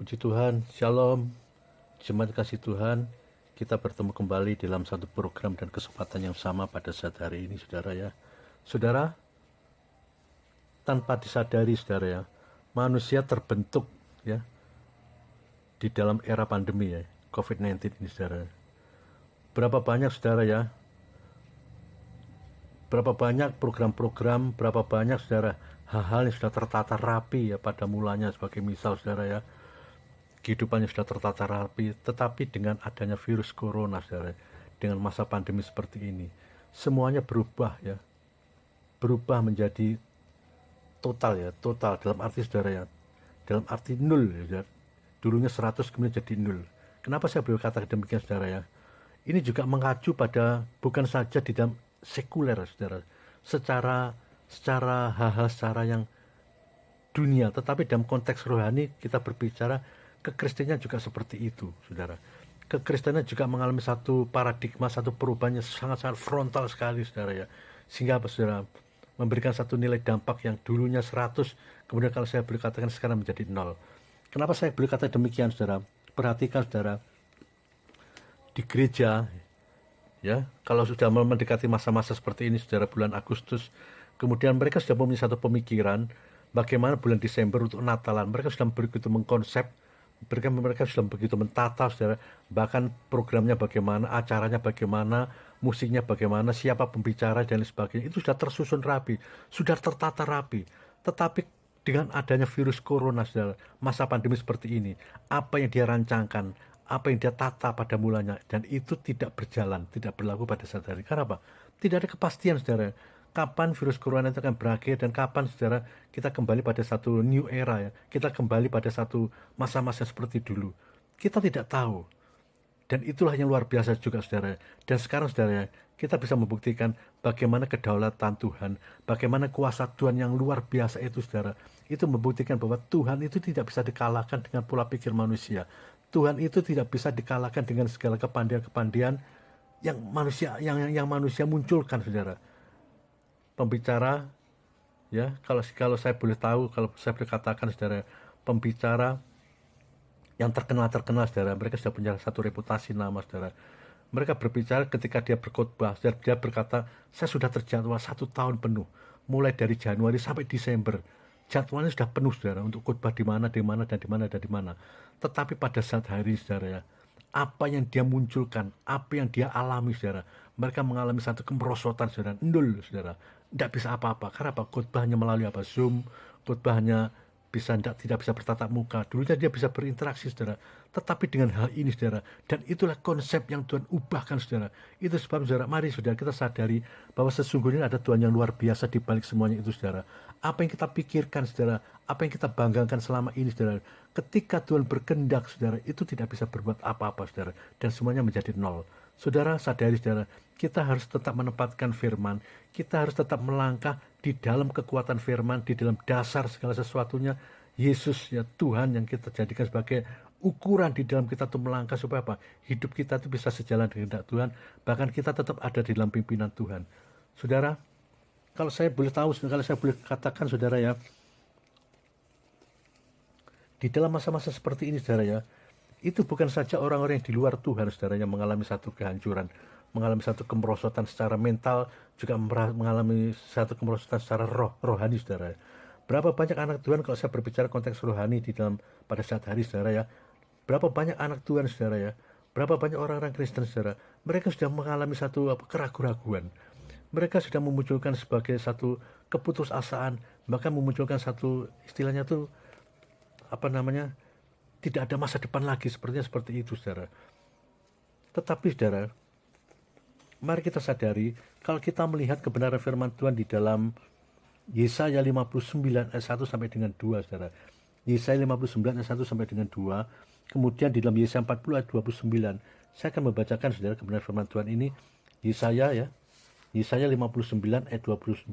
Puji Tuhan, Shalom, jemaat kasih Tuhan. Kita bertemu kembali dalam satu program dan kesempatan yang sama pada saat hari ini, saudara ya. Saudara, tanpa disadari, saudara ya, manusia terbentuk ya di dalam era pandemi ya, COVID-19 ini, saudara. Berapa banyak, saudara ya, berapa banyak program-program, berapa banyak, saudara, hal-hal yang sudah tertata rapi ya pada mulanya, sebagai misal, saudara ya, kehidupannya sudah tertata rapi, tetapi dengan adanya virus corona, saudara, dengan masa pandemi seperti ini, semuanya berubah ya, berubah menjadi total ya, total dalam arti, saudara ya, dalam arti nol ya, saudara. Dulunya 100 kemudian jadi nol. Kenapa saya berkata demikian, saudara ya? Ini juga mengacu pada bukan saja di dalam sekuler, saudara, secara hal-hal secara yang dunia, tetapi dalam konteks rohani kita berbicara, kekristenan juga seperti itu, saudara. Kekristenan juga mengalami satu paradigma, satu perubahan yang sangat-sangat frontal sekali, saudara ya. Sehingga apa, saudara, memberikan satu nilai dampak yang dulunya 100, kemudian kalau saya boleh katakan sekarang menjadi 0. Kenapa saya boleh kata demikian, saudara? Perhatikan, saudara, di gereja ya, kalau sudah mendekati masa-masa seperti ini, saudara, bulan Agustus, kemudian mereka sudah mempunyai satu pemikiran bagaimana bulan Desember untuk Natalan. Mereka sudah begitu mengkonsep, mereka sudah begitu mentata, saudara, bahkan programnya bagaimana, acaranya bagaimana, musiknya bagaimana, siapa pembicara dan lain sebagainya, itu sudah tersusun rapi, sudah tertata rapi. Tetapi dengan adanya virus corona, saudara, masa pandemi seperti ini, apa yang dia rancangkan, apa yang dia tata pada mulanya, dan itu tidak berjalan, tidak berlaku pada saat hari. Karena apa? Tidak ada kepastian, saudara, kapan virus corona itu akan berakhir, dan kapan, saudara, kita kembali pada satu new era ya, kita kembali pada satu masa-masa seperti dulu. Kita tidak tahu. Dan itulah yang luar biasa juga, saudara. Dan sekarang, saudara, kita bisa membuktikan bagaimana kedaulatan Tuhan, bagaimana kuasa Tuhan yang luar biasa itu, saudara. Itu membuktikan bahwa Tuhan itu tidak bisa dikalahkan dengan pola pikir manusia. Tuhan itu tidak bisa dikalahkan dengan segala kepandian-kepandian yang manusia munculkan, saudara. Pembicara ya, kalau saya boleh tahu, kalau saya boleh katakan, saudara, pembicara yang terkenal, saudara, mereka sudah punya satu reputasi nama, saudara. Mereka berbicara ketika dia berkhotbah, dia berkata, saya sudah terjadwal 1 tahun penuh, mulai dari Januari sampai Desember. Jadwalnya sudah penuh, saudara, untuk khotbah di mana, dan di mana. Tetapi pada saat hari, saudara, apa yang dia munculkan, apa yang dia alami, saudara, mereka mengalami satu kemerosotan, saudara, nol, saudara, tidak bisa apa-apa. Karena apa? Khotbahnya melalui apa? Zoom, khotbahnya tidak bisa bertatap muka. Dulunya dia bisa berinteraksi, saudara, tetapi dengan hal ini, saudara, dan itulah konsep yang Tuhan ubahkan, saudara. Itu sebab, saudara, mari, saudara, kita sadari bahwa sesungguhnya ada Tuhan yang luar biasa di balik semuanya itu, saudara. Apa yang kita pikirkan, saudara, apa yang kita banggakan selama ini, saudara, ketika Tuhan berkehendak, saudara, itu tidak bisa berbuat apa-apa, saudara, dan semuanya menjadi nol. Saudara, sadari, saudara, kita harus tetap menempatkan firman, kita harus tetap melangkah di dalam kekuatan firman, di dalam dasar segala sesuatunya. Yesus ya, Tuhan yang kita jadikan sebagai ukuran di dalam kita untuk melangkah, supaya apa? Hidup kita itu bisa sejalan dengan kehendak Tuhan, bahkan kita tetap ada di dalam pimpinan Tuhan. Saudara, kalau saya boleh tahu, kalau saya boleh katakan, saudara ya, di dalam masa-masa seperti ini, saudara ya, itu bukan saja orang-orang yang di luar Tuhan, saudara, yang mengalami satu kehancuran, mengalami satu kemerosotan secara mental, juga mengalami satu kemerosotan secara rohani, saudara. Berapa banyak anak Tuhan, kalau saya berbicara konteks rohani di dalam pada saat hari, saudara ya, berapa banyak anak Tuhan, saudara ya, berapa banyak orang-orang Kristen, saudara, mereka sudah mengalami satu keraguan-raguan. Mereka sudah memunculkan sebagai satu keputusasaan, bahkan memunculkan satu istilahnya tuh tidak ada masa depan lagi, sepertinya seperti itu, saudara. Tetapi, saudara, mari kita sadari, kalau kita melihat kebenaran firman Tuhan di dalam Yesaya 59 ayat 1 sampai dengan 2, saudara. Yesaya 59 ayat 1 sampai dengan 2. Kemudian di dalam Yesaya 40 ayat 29. Saya akan membacakan, saudara, kebenaran firman Tuhan ini. Yesaya ya. Yesaya 59 ayat 29.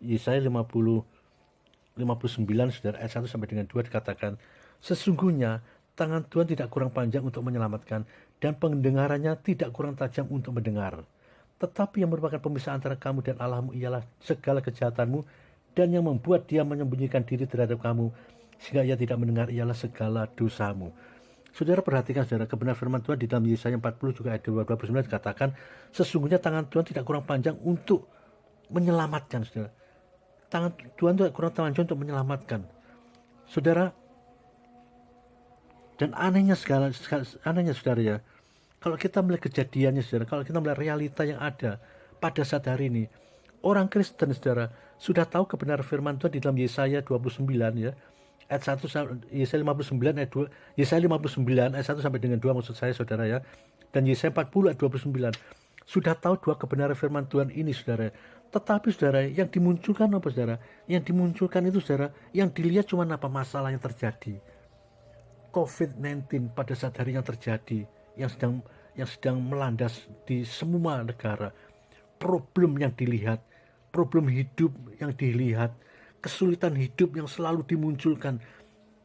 Yesaya 59, saudara, ayat 1 sampai dengan 2 dikatakan, sesungguhnya tangan Tuhan tidak kurang panjang untuk menyelamatkan, dan pendengarannya tidak kurang tajam untuk mendengar. Tetapi yang merupakan pemisah antara kamu dan Allahmu ialah segala kejahatanmu, dan yang membuat dia menyembunyikan diri terhadap kamu sehingga ia tidak mendengar ialah segala dosamu. Saudara perhatikan saudara, kebenaran firman Tuhan di dalam Yesaya 40 juga ayat 29 dikatakan, sesungguhnya tangan Tuhan tidak kurang panjang untuk menyelamatkan, saudara. Tangan Tuhan tidak kurang panjang untuk menyelamatkan. Saudara, dan anehnya saudara ya, kalau kita melihat kejadiannya saudara, kalau kita melihat realita yang ada pada saat hari ini, orang Kristen saudara sudah tahu kebenaran firman Tuhan di dalam Yesaya 29 ya, ayat 1, Yesaya 59 ayat 2, Yesaya 59 ayat 1 sampai dengan 2 maksud saya saudara ya, dan Yesaya 40 ayat 29 sudah tahu dua kebenaran firman Tuhan ini saudara. Tetapi saudara, yang dimunculkan apa saudara? Yang dimunculkan itu saudara, yang dilihat cuma apa masalah yang terjadi. COVID-19 pada saat hari yang terjadi, yang sedang melandas di semua negara, problem yang dilihat, problem hidup yang dilihat, kesulitan hidup yang selalu dimunculkan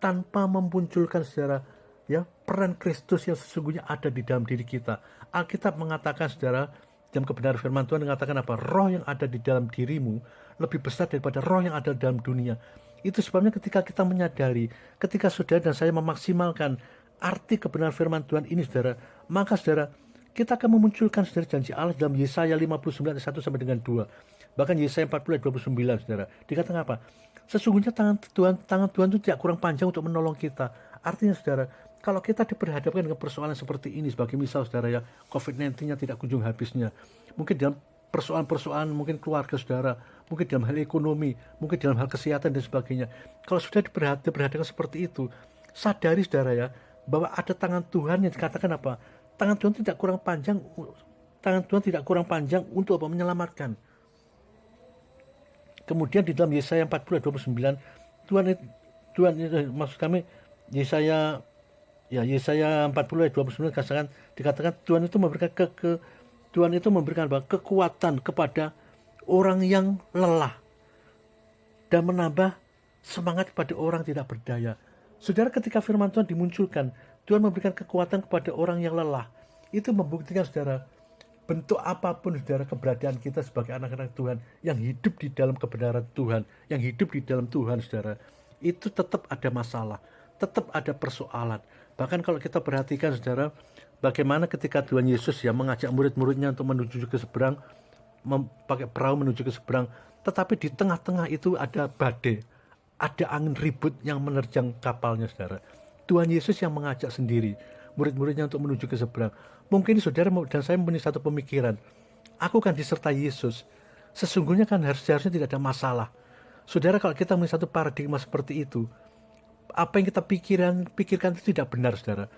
tanpa memunculkan saudara ya peran Kristus yang sesungguhnya ada di dalam diri kita. Alkitab mengatakan saudara, dalam kebenaran firman Tuhan mengatakan apa? Roh yang ada di dalam dirimu lebih besar daripada roh yang ada dalam dunia. Itu sebabnya ketika kita menyadari, ketika saudara dan saya memaksimalkan arti kebenaran firman Tuhan ini saudara, maka saudara, kita akan memunculkan saudara janji Allah dalam Yesaya 59 ayat 1 sampai dengan 2. Bahkan Yesaya 40 ayat 29 saudara. Dikatakan apa? Sesungguhnya tangan Tuhan itu tidak kurang panjang untuk menolong kita. Artinya saudara, kalau kita diperhadapkan dengan persoalan seperti ini, sebagai misal saudara ya, COVID-19-nya tidak kunjung habisnya. Mungkin dalam persoalan-persoalan mungkin keluarga saudara, mungkin dalam hal ekonomi, mungkin dalam hal kesehatan dan sebagainya. Kalau sudah diperhatikan seperti itu, sadari saudara ya, bahwa ada tangan Tuhan yang dikatakan apa? Tangan Tuhan tidak kurang panjang untuk apa? Menyelamatkan. Kemudian di dalam Yesaya 40 ayat 29, Tuhan maksud kami Yesaya 40 ayat 29 dikatakan Tuhan itu memberikan kekuatan kepada orang yang lelah dan menambah semangat kepada orang tidak berdaya. Saudara, ketika firman Tuhan dimunculkan, Tuhan memberikan kekuatan kepada orang yang lelah. Itu membuktikan saudara, bentuk apapun saudara keberadaan kita sebagai anak-anak Tuhan yang hidup di dalam kebenaran Tuhan, yang hidup di dalam Tuhan saudara, itu tetap ada masalah, tetap ada persoalan. Bahkan kalau kita perhatikan saudara, bagaimana ketika Tuhan Yesus ya mengajak murid-muridnya untuk menuju ke seberang, pakai perahu menuju ke seberang, tetapi di tengah-tengah itu ada badai, ada angin ribut yang menerjang kapalnya saudara. Tuhan Yesus yang mengajak sendiri murid-muridnya untuk menuju ke seberang. Mungkin saudara dan saya mempunyai satu pemikiran, aku kan disertai Yesus, sesungguhnya kan harusnya tidak ada masalah. Saudara, kalau kita mempunyai satu paradigma seperti itu, apa yang kita pikirkan itu tidak benar saudara.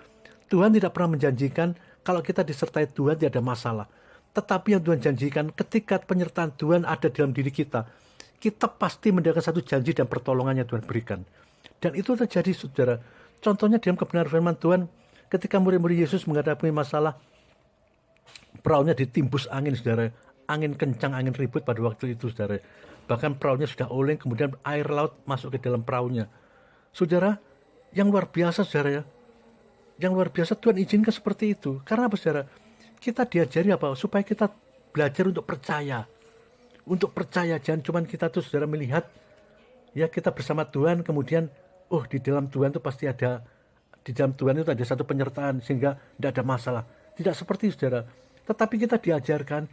Tuhan tidak pernah menjanjikan kalau kita disertai Tuhan tidak ada masalah. Tetapi yang Tuhan janjikan, ketika penyertaan Tuhan ada dalam diri kita, kita pasti mendapatkan satu janji dan pertolongan yang Tuhan berikan. Dan itu terjadi saudara. Contohnya dalam kebenaran firman Tuhan, ketika murid-murid Yesus menghadapi masalah, perahunya ditimbus angin saudara. Angin kencang, angin ribut pada waktu itu saudara. Bahkan perahunya sudah oleng, kemudian air laut masuk ke dalam perahunya. Saudara, yang luar biasa saudara ya. Yang luar biasa Tuhan izinkan seperti itu. Karena apa saudara? Kita diajari apa? Supaya kita belajar untuk percaya. Untuk percaya, jangan cuma kita tuh saudara melihat, ya kita bersama Tuhan, kemudian, di dalam Tuhan itu pasti ada, di dalam Tuhan itu ada satu penyertaan, sehingga tidak ada masalah. Tidak seperti saudara. Tetapi kita diajarkan,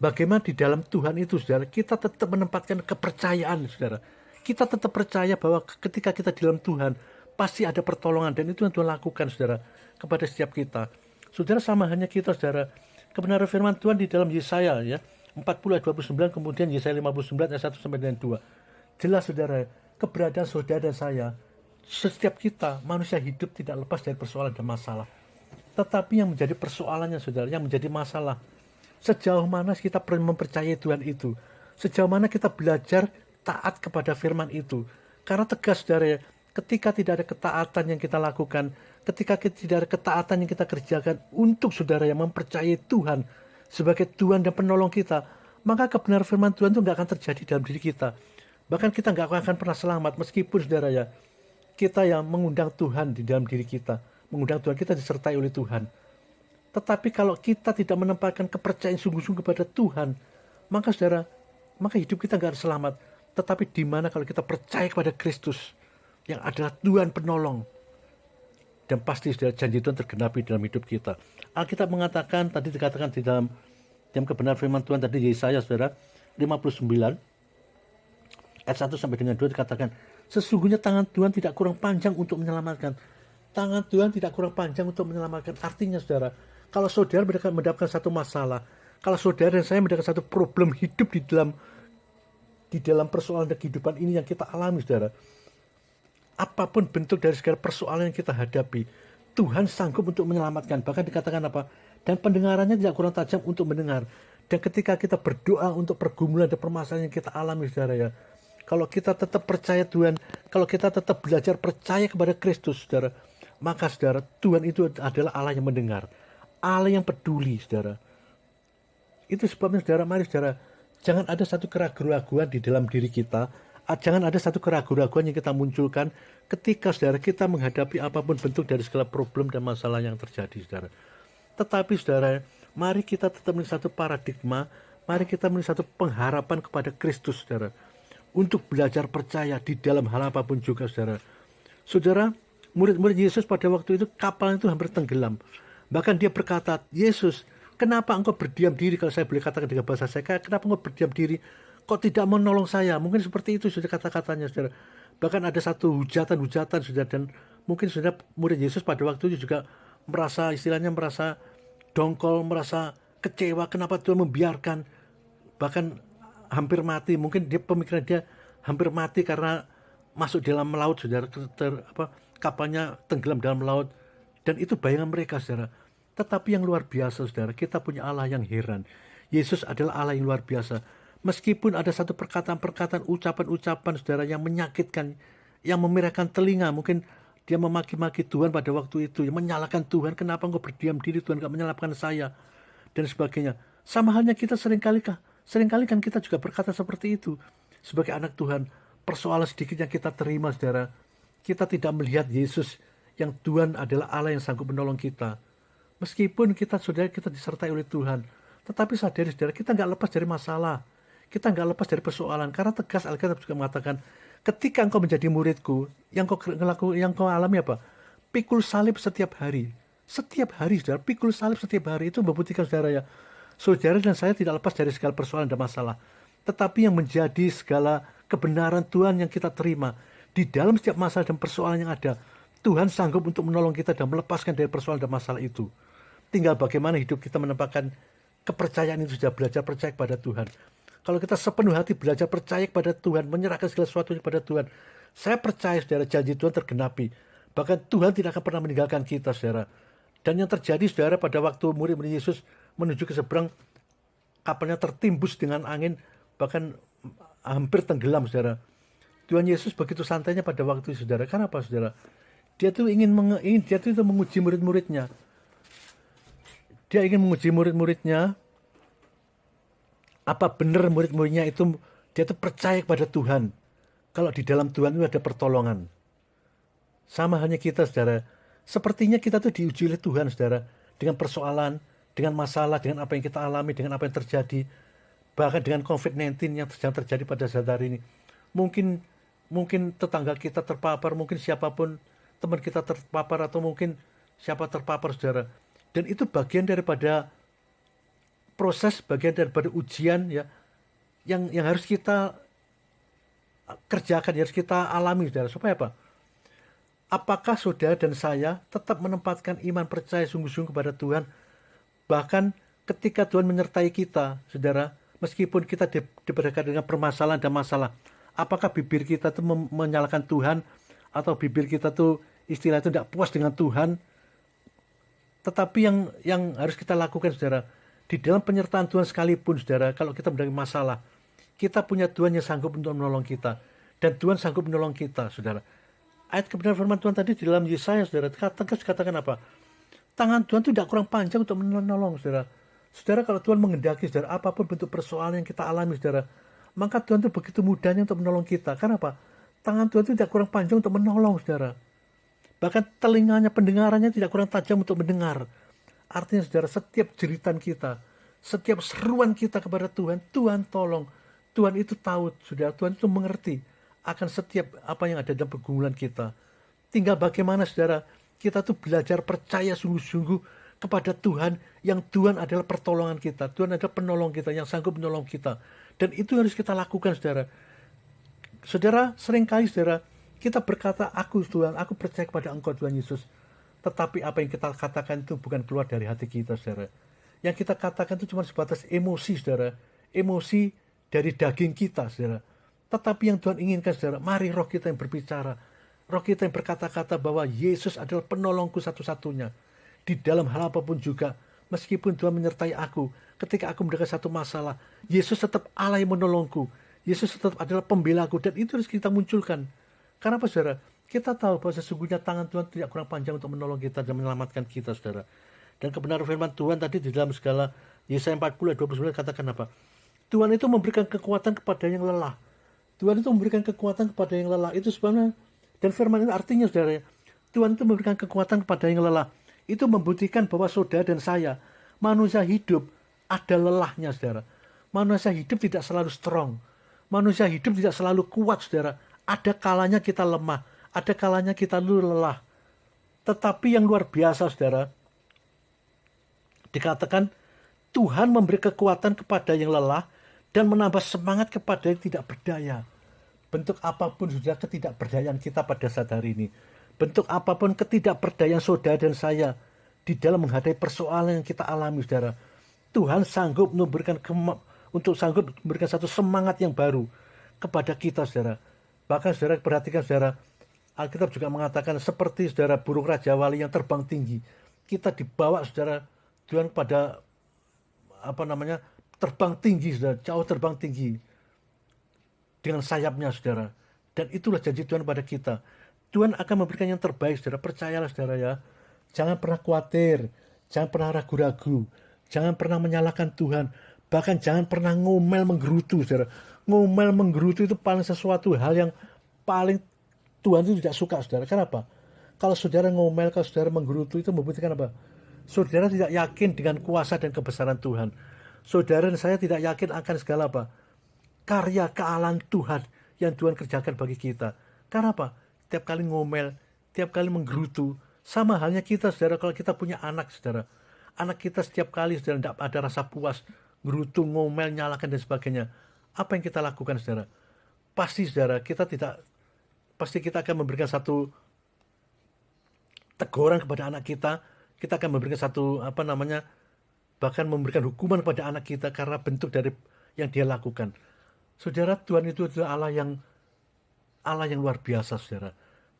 bagaimana di dalam Tuhan itu saudara, kita tetap menempatkan kepercayaan saudara. Kita tetap percaya bahwa ketika kita di dalam Tuhan, pasti ada pertolongan, dan itu yang Tuhan lakukan saudara kepada setiap kita. Saudara, sama hanya kita saudara, kebenaran firman Tuhan di dalam Yesaya ya 40 ayat 29, kemudian Yesaya 59 ayat 1 sampai dengan 2. Jelas saudara, keberadaan saudara dan saya, setiap kita manusia hidup tidak lepas dari persoalan dan masalah. Tetapi yang menjadi persoalannya saudara, yang menjadi masalah, sejauh mana kita mempercayai Tuhan itu, sejauh mana kita belajar taat kepada firman itu. Karena tegas saudara ya, ketika tidak ada ketaatan yang kita lakukan, ketika tidak ada ketaatan yang kita kerjakan untuk saudara yang mempercayai Tuhan sebagai Tuhan dan penolong kita, maka kebenaran firman Tuhan itu nggak akan terjadi dalam diri kita. Bahkan kita nggak akan pernah selamat, meskipun saudara ya, kita yang mengundang Tuhan di dalam diri kita, mengundang Tuhan, kita disertai oleh Tuhan. Tetapi kalau kita tidak menempatkan kepercayaan sungguh-sungguh kepada Tuhan, maka saudara, maka hidup kita nggak akan selamat. Tetapi di mana kalau kita percaya kepada Kristus, yang adalah Tuhan penolong. Dan pasti saudara, janji Tuhan tergenapi dalam hidup kita. Alkitab mengatakan, tadi dikatakan di dalam kebenaran firman Tuhan tadi, Yesaya saudara 59 ayat 1 sampai dengan 2 dikatakan, sesungguhnya tangan Tuhan tidak kurang panjang untuk menyelamatkan. Tangan Tuhan tidak kurang panjang untuk menyelamatkan. Artinya saudara, kalau saudara mendapatkan satu masalah, kalau saudara dan saya mendapatkan satu problem hidup di dalam persoalan kehidupan ini yang kita alami saudara, apapun bentuk dari segala persoalan yang kita hadapi, Tuhan sanggup untuk menyelamatkan. Bahkan dikatakan apa? Dan pendengarannya tidak kurang tajam untuk mendengar. Dan ketika kita berdoa untuk pergumulan dan permasalahan yang kita alami saudara ya, kalau kita tetap percaya Tuhan, kalau kita tetap belajar percaya kepada Kristus saudara, maka saudara, Tuhan itu adalah Allah yang mendengar, Allah yang peduli saudara. Itu sebabnya saudara, mari saudara, jangan ada satu keraguan-keraguan di dalam diri kita, jangan ada satu keraguan-keraguan yang kita munculkan ketika saudara kita menghadapi apapun bentuk dari segala problem dan masalah yang terjadi saudara. Tetapi saudara, mari kita tetap memiliki satu paradigma, mari kita memiliki satu pengharapan kepada Kristus saudara, untuk belajar percaya di dalam hal apapun juga saudara. Saudara, murid-murid Yesus pada waktu itu kapal itu hampir tenggelam. Bahkan dia berkata, Yesus, kenapa engkau berdiam diri? Kalau saya boleh katakan dengan bahasa saya, kenapa engkau berdiam diri? Kok tidak menolong saya? Mungkin seperti itu sudah kata-katanya saudara. Bahkan ada satu hujatan-hujatan saudara, dan mungkin saudara murid Yesus pada waktu itu juga merasa, istilahnya merasa dongkol, merasa kecewa, kenapa Tuhan membiarkan, bahkan hampir mati. Mungkin pemikiran dia hampir mati karena masuk dalam laut saudara, kapalnya tenggelam dalam laut, dan itu bayangan mereka saudara. Tetapi yang luar biasa saudara, kita punya Allah yang heran. Yesus adalah Allah yang luar biasa. Meskipun ada satu perkataan-perkataan, ucapan-ucapan saudara yang menyakitkan, yang memerahkan telinga, mungkin dia memaki-maki Tuhan pada waktu itu, yang menyalahkan Tuhan, kenapa engkau berdiam diri, Tuhan gak menyalahkan saya, dan sebagainya. Sama halnya kita seringkali kan kita juga berkata seperti itu. Sebagai anak Tuhan, persoalan sedikit yang kita terima saudara, kita tidak melihat Yesus yang Tuhan adalah Allah yang sanggup menolong kita. Meskipun kita disertai oleh Tuhan, tetapi sadari saudara, kita nggak lepas dari masalah, kita nggak lepas dari persoalan. Karena tegas Alkitab juga mengatakan, ketika engkau menjadi muridku, yang kau alami apa? Pikul salib setiap hari saudara, pikul salib setiap hari. Itu membuktikan saudara ya, saudara dan saya tidak lepas dari segala persoalan dan masalah. Tetapi yang menjadi segala kebenaran Tuhan yang kita terima, di dalam setiap masalah dan persoalan yang ada, Tuhan sanggup untuk menolong kita dan melepaskan dari persoalan dan masalah itu. Tinggal bagaimana hidup kita menempatkan kepercayaan itu, sudah belajar percaya kepada Tuhan. Kalau kita sepenuh hati belajar percaya kepada Tuhan, menyerahkan segala sesuatu kepada Tuhan, saya percaya saudara, janji Tuhan tergenapi. Bahkan Tuhan tidak akan pernah meninggalkan kita saudara. Dan yang terjadi saudara, pada waktu murid-murid Yesus menuju ke seberang, kapalnya tertimbus dengan angin, bahkan hampir tenggelam saudara. Tuhan Yesus begitu santainya pada waktu itu saudara. Karena apa saudara? Dia tuh ingin menguji murid-muridnya. Dia ingin menguji murid-muridnya, apa benar murid-muridnya itu dia tuh percaya kepada Tuhan. Kalau di dalam Tuhan itu ada pertolongan. Sama halnya kita saudara. Sepertinya kita tuh diuji oleh Tuhan saudara, dengan persoalan, dengan masalah, dengan apa yang kita alami, dengan apa yang terjadi, bahkan dengan COVID-19 yang sedang terjadi pada saat hari ini. Mungkin tetangga kita terpapar, mungkin siapapun teman kita terpapar, atau mungkin siapa terpapar saudara. Dan itu bagian daripada proses, bagian daripada ujian ya, yang harus kita kerjakan, yang harus kita alami saudara. Supaya apa? Apakah saudara dan saya tetap menempatkan iman percaya sungguh-sungguh kepada Tuhan, bahkan ketika Tuhan menyertai kita saudara, meskipun kita diperhadapkan dengan permasalahan dan masalah, apakah bibir kita itu menyalahkan Tuhan, atau bibir kita tuh istilah itu tidak puas dengan Tuhan? Tetapi yang harus kita lakukan saudara, di dalam penyertaan Tuhan sekalipun saudara, kalau kita menghadapi masalah, kita punya Tuhan yang sanggup untuk menolong kita, dan Tuhan sanggup menolong kita saudara. Ayat kebenaran firman Tuhan tadi di dalam Yesaya saudara, tegas katakan apa? Tangan Tuhan itu tidak kurang panjang untuk menolong saudara. Saudara, kalau Tuhan menghendaki saudara, apapun bentuk persoalan yang kita alami saudara, maka Tuhan itu begitu mudahnya untuk menolong kita. Kenapa? Tangan Tuhan itu tidak kurang panjang untuk menolong saudara. Bahkan telinganya, pendengarannya tidak kurang tajam untuk mendengar. Artinya saudara, setiap jeritan kita, setiap seruan kita kepada Tuhan, Tuhan tolong. Tuhan itu tahu saudara, Tuhan itu mengerti akan setiap apa yang ada dalam pergumulan kita. Tinggal bagaimana saudara, kita tuh belajar percaya sungguh-sungguh kepada Tuhan, yang Tuhan adalah pertolongan kita, Tuhan adalah penolong kita, yang sanggup menolong kita. Dan itu harus kita lakukan saudara. Saudara, seringkali saudara, kita berkata, aku Tuhan, aku percaya kepada Engkau Tuhan Yesus. Tetapi apa yang kita katakan itu bukan keluar dari hati kita saudara. Yang kita katakan itu cuma sebatas emosi saudara. Emosi dari daging kita saudara. Tetapi yang Tuhan inginkan saudara, mari roh kita yang berbicara. Roh kita yang berkata-kata bahwa Yesus adalah penolongku satu-satunya. Di dalam hal apapun juga, meskipun Tuhan menyertai aku, ketika aku mendekat satu masalah, Yesus tetap Allah yang menolongku. Yesus tetap adalah pembelaku, dan itu harus kita munculkan. Karena apa saudara? Kita tahu bahwa sesungguhnya tangan Tuhan tidak kurang panjang untuk menolong kita dan menyelamatkan kita saudara. Dan kebenaran firman Tuhan tadi di dalam segala Yesaya 40 ayat 29 katakan apa? Tuhan itu memberikan kekuatan kepada yang lelah. Tuhan itu memberikan kekuatan kepada yang lelah. Itu sebenarnya, dan firman ini artinya saudara, Tuhan itu memberikan kekuatan kepada yang lelah. Itu membuktikan bahwa saudara dan saya, manusia hidup ada lelahnya saudara. Manusia hidup tidak selalu strong. Manusia hidup tidak selalu kuat saudara. Ada kalanya kita lemah, ada kalanya kita lelah. Tetapi yang luar biasa saudara, dikatakan Tuhan memberi kekuatan kepada yang lelah dan menambah semangat kepada yang tidak berdaya. Bentuk apapun sudah ketidakberdayaan kita pada saat hari ini, bentuk apapun ketidakberdayaan saudara dan saya di dalam menghadapi persoalan yang kita alami saudara, Tuhan sanggup sanggup memberikan satu semangat yang baru kepada kita saudara. Bahkan saudara perhatikan saudara, Alkitab juga mengatakan seperti saudara burung Raja Wali yang terbang tinggi. Kita dibawa saudara Tuhan pada terbang tinggi saudara, jauh terbang tinggi dengan sayapnya saudara. Dan itulah janji Tuhan pada kita. Tuhan akan memberikan yang terbaik saudara, percayalah saudara ya. Jangan pernah khawatir, jangan pernah ragu-ragu, jangan pernah menyalahkan Tuhan, bahkan jangan pernah ngomel menggerutu saudara. Ngomel menggerutu itu paling sesuatu hal yang paling Tuhan itu tidak suka saudara. Kenapa? Kalau saudara ngomel, kalau saudara menggerutu, itu membuktikan apa? Saudara tidak yakin dengan kuasa dan kebesaran Tuhan. Saudara dan saya tidak yakin akan segala apa? Karya kealahan Tuhan yang Tuhan kerjakan bagi kita. Karena apa? Tiap kali ngomel, tiap kali menggerutu, sama halnya kita saudara, kalau kita punya anak saudara. Anak kita setiap kali saudara tidak ada rasa puas, gerutu, ngomel, nyalakan dan sebagainya. Apa yang kita lakukan saudara? Pasti saudara, pasti kita akan memberikan satu teguran kepada anak kita. Kita akan memberikan satu bahkan memberikan hukuman kepada anak kita karena bentuk dari yang dia lakukan. Saudara, Tuhan itu adalah Allah yang luar biasa saudara.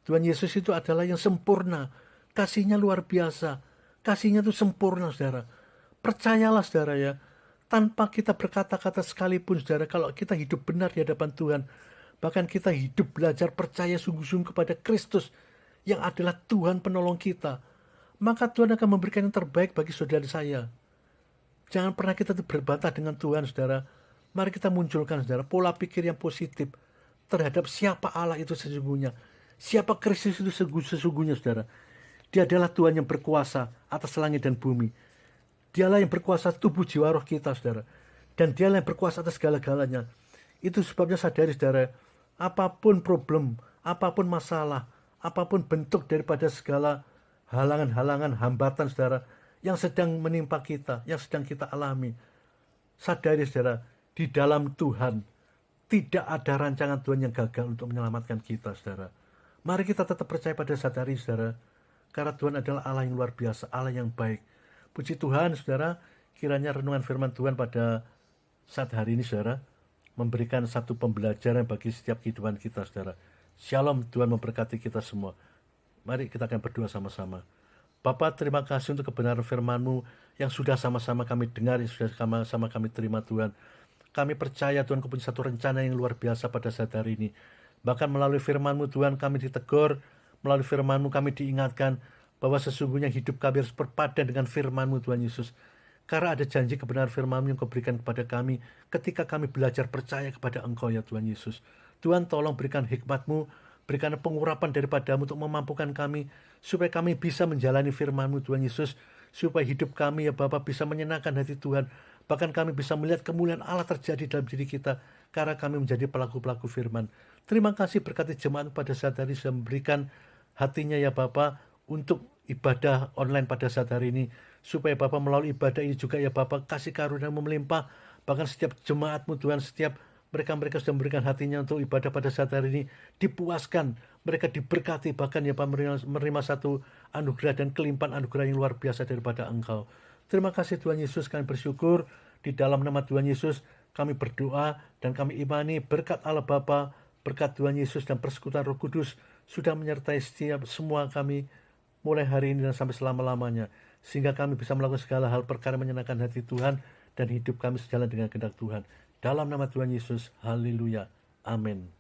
Tuhan Yesus itu adalah yang sempurna. Kasihnya luar biasa. Kasihnya itu sempurna saudara. Percayalah saudara ya. Tanpa kita berkata-kata sekalipun saudara, kalau kita hidup benar di hadapan Tuhan, bahkan kita hidup belajar percaya sungguh-sungguh kepada Kristus yang adalah Tuhan penolong kita, maka Tuhan akan memberikan yang terbaik bagi saudara saya. Jangan pernah kita berbantah dengan Tuhan saudara. Mari kita munculkan saudara pola pikir yang positif terhadap siapa Allah itu sesungguhnya. Siapa Kristus itu sesungguhnya saudara. Dia adalah Tuhan yang berkuasa atas langit dan bumi. Dialah yang berkuasa tubuh jiwa roh kita saudara. Dan dialah yang berkuasa atas segala-galanya. Itu sebabnya sadari saudara, apapun problem, apapun masalah, apapun bentuk daripada segala halangan-halangan, hambatan saudara yang sedang menimpa kita, yang sedang kita alami, sadari saudara, di dalam Tuhan tidak ada rancangan Tuhan yang gagal untuk menyelamatkan kita saudara. Mari kita tetap percaya pada saat hari saudara, karena Tuhan adalah Allah yang luar biasa, Allah yang baik. Puji Tuhan saudara, kiranya renungan firman Tuhan pada saat hari ini saudara memberikan satu pembelajaran bagi setiap kehidupan kita saudara. Shalom, Tuhan memberkati kita semua. Mari kita akan berdoa sama-sama. Bapa, terima kasih untuk kebenaran firman-Mu yang sudah sama-sama kami dengar, yang sudah sama-sama kami terima Tuhan. Kami percaya Tuhan Kau punya satu rencana yang luar biasa pada saat hari ini. Bahkan melalui firman-Mu Tuhan kami ditegur, melalui firman-Mu kami diingatkan bahwa sesungguhnya hidup kami harus berpadan dengan firman-Mu Tuhan Yesus. Karena ada janji kebenaran firman-Mu yang Kau berikan kepada kami ketika kami belajar percaya kepada Engkau ya Tuhan Yesus. Tuhan tolong berikan hikmat-Mu, berikan pengurapan daripada-Mu untuk memampukan kami, supaya kami bisa menjalani firman-Mu Tuhan Yesus, supaya hidup kami ya Bapa bisa menyenangkan hati Tuhan, bahkan kami bisa melihat kemuliaan Allah terjadi dalam diri kita, karena kami menjadi pelaku-pelaku firman. Terima kasih berkati jemaat pada saat hari sudah memberikan hatinya ya Bapa untuk ibadah online pada saat hari ini. Supaya Bapa melalui ibadah ini juga ya Bapa kasih karunia melimpah. Bahkan setiap jemaatmu Tuhan, setiap mereka sudah memberikan hatinya untuk ibadah pada saat hari ini dipuaskan, mereka diberkati, bahkan ya Pak menerima satu anugerah dan kelimpahan anugerah yang luar biasa daripada Engkau. Terima kasih Tuhan Yesus, kami bersyukur di dalam nama Tuhan Yesus kami berdoa dan kami imani berkat Allah Bapa, berkat Tuhan Yesus dan persekutuan Roh Kudus sudah menyertai setiap semua kami mulai hari ini dan sampai selama-lamanya, sehingga kami bisa melakukan segala hal perkara menyenangkan hati Tuhan dan hidup kami sejalan dengan kehendak Tuhan. Dalam nama Tuhan Yesus, haleluya, amin.